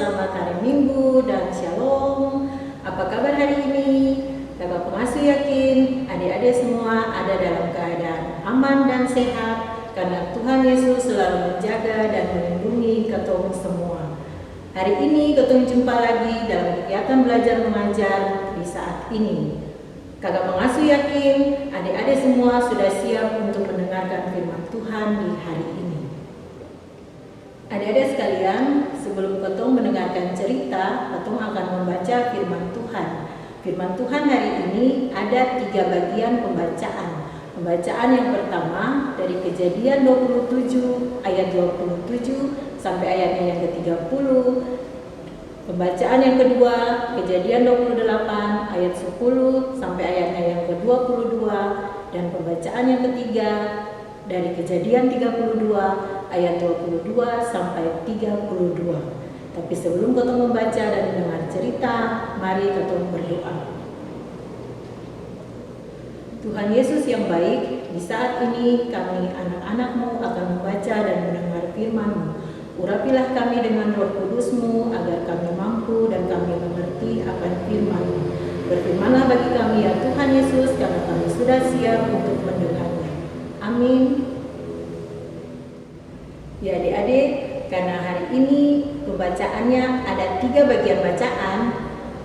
selamat hari Minggu dan Shalom. Apa kabar hari ini? Kakak pengasuh yakin adik-adik semua ada dalam keadaan aman dan sehat karena Tuhan Yesus selalu menjaga dan melindungi ketemu semua. Hari ini ketemu jumpa lagi dalam kegiatan belajar mengajar di saat ini. Kakak pengasuh yakin adik-adik semua sudah siap untuk mendengarkan firman Tuhan di hari ini. Adik-adik sekalian, sebelum ketong mendengarkan cerita, ketong akan membaca firman Tuhan. Firman Tuhan hari ini ada 3 bagian pembacaan. Pembacaan yang pertama dari Kejadian 27 ayat 27 sampai ayatnya yang ke-30. Pembacaan yang kedua, Kejadian 28 ayat 10 sampai ayatnya yang ke-22, dan pembacaan yang ketiga dari Kejadian 32 ayat 22 sampai 32. Tapi sebelum kita membaca dan mendengar cerita, mari kita berdoa. Tuhan Yesus yang baik, di saat ini kami anak-anak-Mu akan membaca dan mendengar firman-Mu. Urapilah kami dengan Roh Kudus-Mu agar kami mampu dan kami mengerti akan firman-Mu. Berfirmanlah bagi kami ya Tuhan Yesus, karena kami sudah siap untuk mendengarnya. Amin. Ya adik-adik, karena hari ini pembacaannya ada 3 bagian bacaan.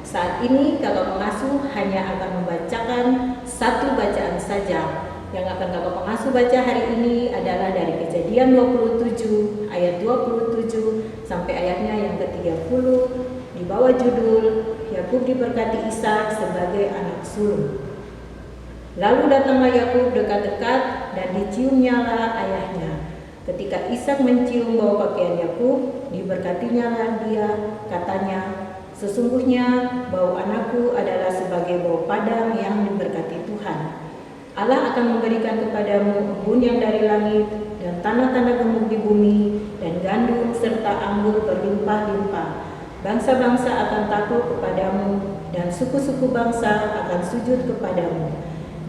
Saat ini kakak pengasuh hanya akan membacakan 1 bacaan saja. Yang akan kakak pengasuh baca hari ini adalah dari Kejadian 27 ayat 27 sampai ayatnya yang ke-30 di bawah judul Yakub diberkati Ishak sebagai anak sulung. Lalu datanglah Yakub dekat-dekat dan diciumnyalah ayahnya. Ketika Ishak mencium bau pakaian Yakub, diberkatinyalah dia, katanya, "Sesungguhnya bau anakku adalah sebagai bau padang yang diberkati Tuhan. Allah akan memberikan kepadamu embun yang dari langit dan tanah-tanah gemuk di bumi dan gandum serta anggur berlimpah-limpah. Bangsa-bangsa akan takut kepadamu dan suku-suku bangsa akan sujud kepadamu.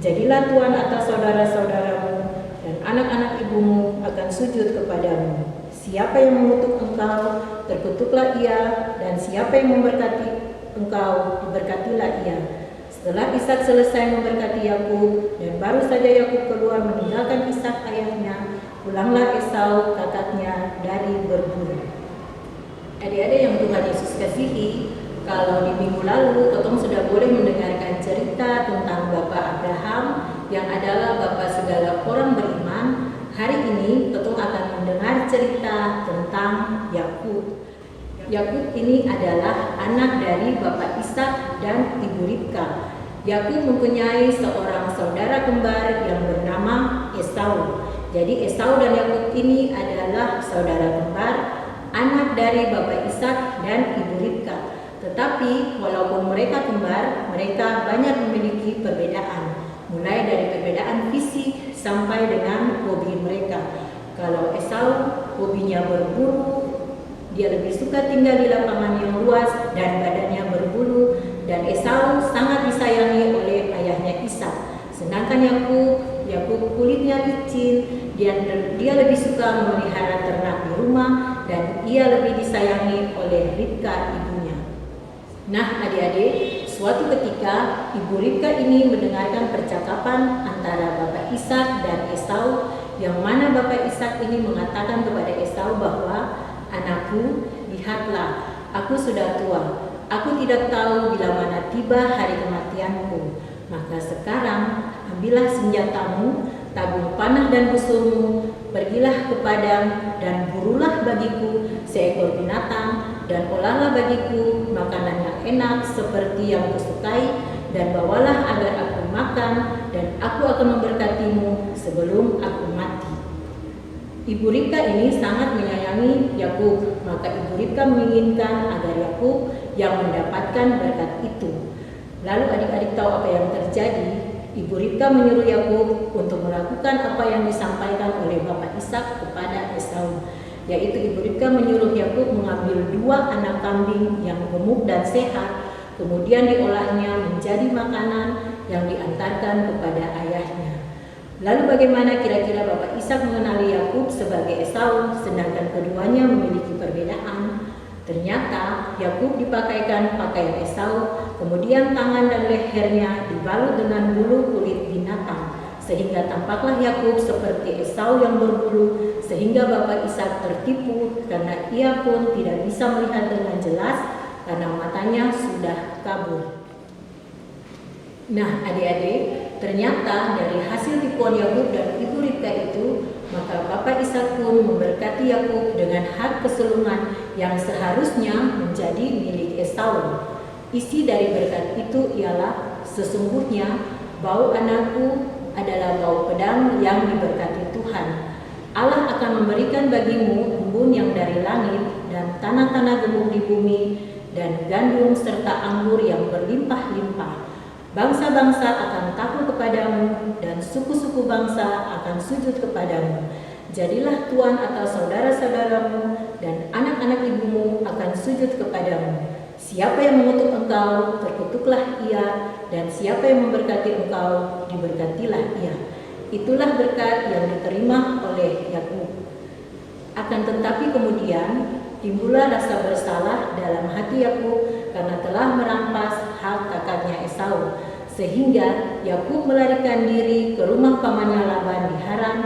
Jadilah tuan atas saudara-saudaramu dan anak-anak ibumu akan sujud kepadamu. Siapa yang mengutuk engkau, terkutuklah ia, dan siapa yang memberkati engkau, diberkatilah ia." Setelah Ishak selesai memberkati Yakub dan baru saja Yakub keluar meninggalkan Ishak ayahnya, pulanglah Esau kakaknya dari berburu. Adik-adik yang Tuhan Yesus kasihi, kalau di minggu lalu Totong sudah boleh mendengarkan cerita tentang Bapak Abraham yang adalah Bapak segala orang beriman. Hari ini Totong akan mendengar cerita tentang Yakub. Yakub ini adalah anak dari Bapak Ishak dan Ibu Ribka. Yakub mempunyai seorang saudara kembar yang bernama Esau. Jadi Esau dan Yakub ini adalah saudara kembar, anak dari Bapak Ishak dan Ibu Ribka. Tetapi walaupun mereka kembar, mereka banyak memiliki perbedaan. Mulai dari perbedaan fisik sampai dengan hobi mereka. Kalau Esau hobinya berburu, dia lebih suka tinggal di lapangan yang luas dan badannya berbulu, dan Esau sangat disayangi oleh ayahnya Ishak. Sedangkan Yakub kulitnya licin, dia lebih suka memelihara ternak di rumah, dan ia lebih disayangi oleh Ribka ibunya. Nah adik-adik, suatu ketika Ibu Ribka ini mendengarkan percakapan antara Bapak Ishak dan Esau, yang mana Bapak Ishak ini mengatakan kepada Esau bahwa, "Anakku, lihatlah, aku sudah tua. Aku tidak tahu bila mana tiba hari kematianku. Maka sekarang ambillah senjatamu, tabung panah dan busurmu, pergilah ke padang dan burulah bagiku seekor binatang dan olahlah bagiku makanan yang enak seperti yang kusukai, dan bawalah agar aku makan, dan aku akan memberkatimu sebelum aku mati." Ibu Ribka ini sangat menyayangi Yakub, maka Ibu Ribka menginginkan agar Yakub yang mendapatkan berkat itu. Lalu adik-adik tahu apa yang terjadi? Ibu Ribka menyuruh Yakub untuk melakukan apa yang disampaikan oleh Bapak Ishak kepada Esau, yaitu Ibu Ribka menyuruh Yakub mengambil 2 anak kambing yang gemuk dan sehat, kemudian diolahnya menjadi makanan yang diantarkan kepada ayahnya. Lalu bagaimana kira-kira Bapak Ishak mengenali Yakub sebagai Esau, sedangkan keduanya memiliki perbedaan? Ternyata Yakub dipakaikan pakaian Esau, kemudian tangan dan lehernya dibalut dengan bulu kulit binatang, sehingga tampaklah Yakub seperti Esau yang berbulu, sehingga bapak Ishak tertipu karena ia pun tidak bisa melihat dengan jelas karena matanya sudah kabur. Nah, adik-adik, ternyata dari hasil tipuan Yakub dan ibu Ribka itu, maka bapak Ishak pun memberkati Yakub dengan hak kesulungan yang seharusnya menjadi milik Esau. Isi dari berkat itu ialah, sesungguhnya bau anakku adalah bau pedang yang diberkati Tuhan. Allah akan memberikan bagimu embun yang dari langit dan tanah-tanah gemuk di bumi dan gandum serta anggur yang berlimpah-limpah. Bangsa-bangsa akan takut kepadamu dan suku-suku bangsa akan sujud kepadamu. Jadilah tuan atas saudara-saudaramu dan anak-anak ibumu akan sujud kepadamu. Siapa yang mengutuk engkau, terkutuklah ia, dan siapa yang memberkati engkau, diberkatilah ia. Itulah berkat yang diterima oleh Yakub. Akan tetapi kemudian timbullah rasa bersalah dalam hati Yakub karena telah merampas hak kakaknya Esau, sehingga Yakub melarikan diri ke rumah pamannya Laban di Haran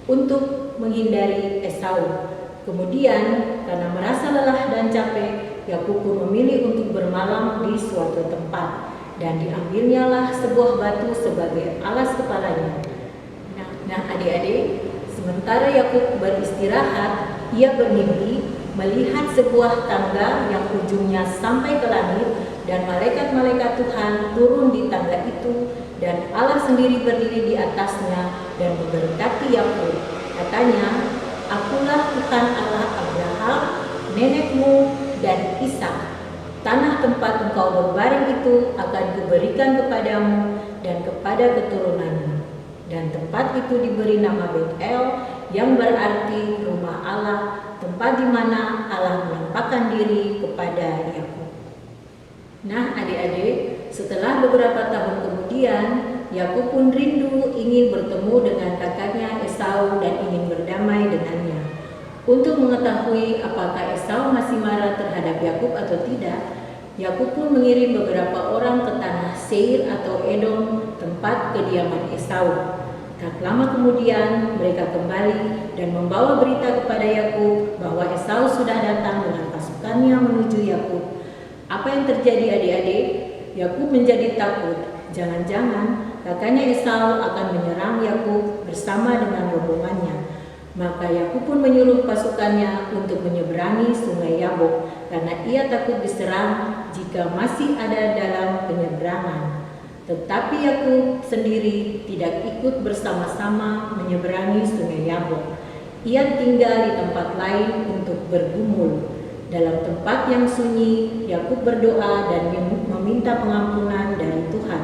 untuk menghindari Esau. Kemudian karena merasa lelah dan capek, Yakub pun memilih untuk bermalam di suatu tempat, dan diambilnyalah sebuah batu sebagai alas kepalanya. Nah, adik-adik, sementara Yakub beristirahat, ia bermimpi melihat sebuah tangga yang ujungnya sampai ke langit, dan malaikat-malaikat Tuhan turun di tangga itu, dan Allah sendiri berdiri di atasnya dan memberkati Yakub. Katanya, "Akulah Tuhan Allah Abraham, nenekmu, dan Ishak. Tanah tempat engkau berbaring itu akan kuberikan kepadamu dan kepada keturunanmu." Dan tempat itu diberi nama Bet-El, yang berarti rumah Allah, tempat di mana Allah menampakkan diri kepada Yakub. Nah, adik-adik, setelah beberapa tahun kemudian, Yakub pun rindu ingin bertemu dengan kakaknya Esau dan ingin berdamai dengannya. Untuk mengetahui apakah Esau masih marah terhadap Yakub atau tidak, Yakub pun mengirim beberapa orang ke tanah Seir atau Edom, tempat kediaman Esau. Tak lama kemudian mereka kembali dan membawa berita kepada Yakub bahwa Esau sudah datang dengan pasukannya menuju Yakub. Apa yang terjadi, adik-adik? Yakub menjadi takut. Jangan-jangan kakaknya Esau akan menyerang Yakub bersama dengan rombongannya. Maka Yakub pun menyuruh pasukannya untuk menyeberangi sungai Yabok, karena ia takut diserang jika masih ada dalam penyeberangan. Tetapi Yakub sendiri tidak ikut bersama-sama menyeberangi sungai Yabok. Ia tinggal di tempat lain untuk bergumul. Dalam tempat yang sunyi, Yakub berdoa dan meminta pengampunan dari Tuhan.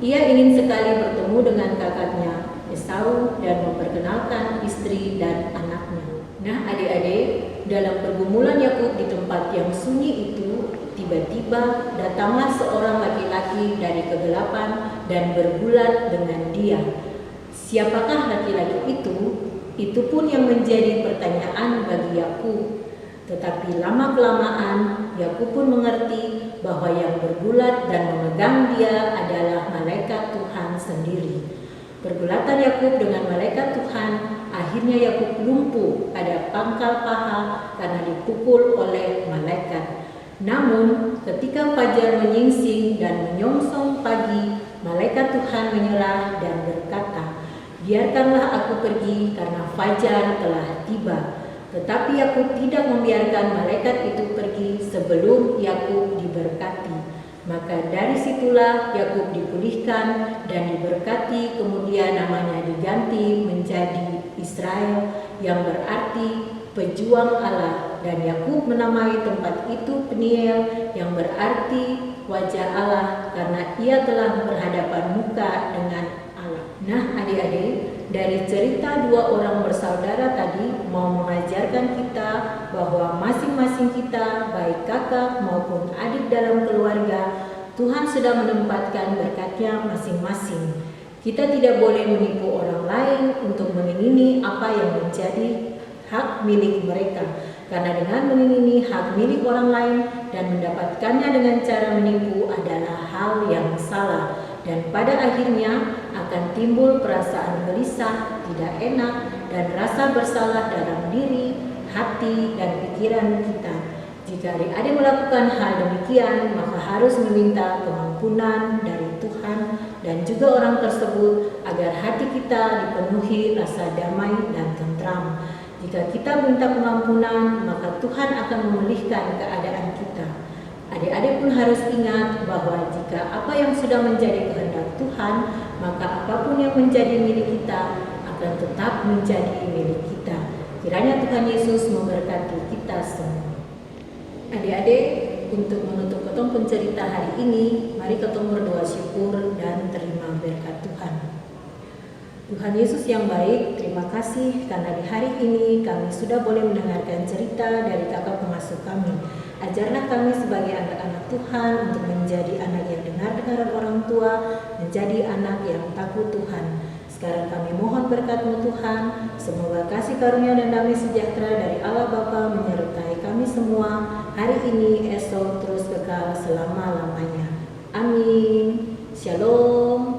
Ia ingin sekali bertemu dengan kakaknya Esau dan memperkenalkan istri dan anaknya. Nah, adik-adik, dalam pergumulan Yakub di tempat yang sunyi itu, tiba-tiba datanglah seorang laki-laki dari kegelapan dan bergulat dengan dia. Siapakah laki-laki itu? Itu pun yang menjadi pertanyaan bagi Yakub. Tetapi lama-kelamaan Yakub pun mengerti bahwa yang bergulat dan memegang dia adalah malaikat Tuhan sendiri. Pergulatan Yakub dengan malaikat Tuhan, akhirnya Yakub lumpuh pada pangkal paha karena dipukul oleh malaikat. Namun ketika fajar menyingsing dan menyongsong pagi, malaikat Tuhan menyerah dan berkata, "Biarkanlah aku pergi karena fajar telah tiba." Tetapi Yakub tidak membiarkan malaikat itu pergi sebelum Yakub diberkati. Maka dari situlah Yakub dipulihkan dan diberkati, kemudian namanya diganti menjadi Israel, yang berarti pejuang Allah, dan Yakub menamai tempat itu Peniel, yang berarti wajah Allah, karena ia telah berhadapan muka dengan Allah. Nah, adik-adik, dari cerita dua orang bersaudara tadi mau mengajarkan kita bahwa masing-masing kita, baik kakak maupun adik dalam keluarga, Tuhan sudah menempatkan berkatnya masing-masing. Kita tidak boleh menipu orang lain untuk mengingini apa yang menjadi hak milik mereka. karena dengan mengingini hak milik orang lain dan mendapatkannya dengan cara menipu adalah hal yang salah, dan pada akhirnya akan timbul perasaan gelisah, tidak enak, dan rasa bersalah dalam diri, hati, dan pikiran kita. Jika adik-adik melakukan hal demikian, maka harus meminta pengampunan dari Tuhan dan juga orang tersebut agar hati kita dipenuhi rasa damai dan tentram. Jika kita minta pengampunan, maka Tuhan akan memulihkan keadaan kita. Adik-adik pun harus ingat bahwa jika apa yang sudah menjadi kehendak Tuhan, maka apapun yang menjadi milik kita akan tetap menjadi milik kita. Kiranya Tuhan Yesus memberkati kita semua. Adik-adik, untuk menutup ketong pencerita hari ini, mari ketong berdoa syukur dan terima berkat Tuhan. Tuhan Yesus yang baik, terima kasih karena di hari ini kami sudah boleh mendengarkan cerita dari kakak pengasuh kami. Ajarlah kami sebagai anak-anak Tuhan untuk menjadi anak yang dengar-dengaran orang tua, menjadi anak yang takut Tuhan. Sekarang kami mohon berkat-Mu Tuhan, semoga kasih karunia dan damai sejahtera dari Allah Bapa menyertai kami semua hari ini, esok, terus kekal selama-lamanya. Amin. Shalom.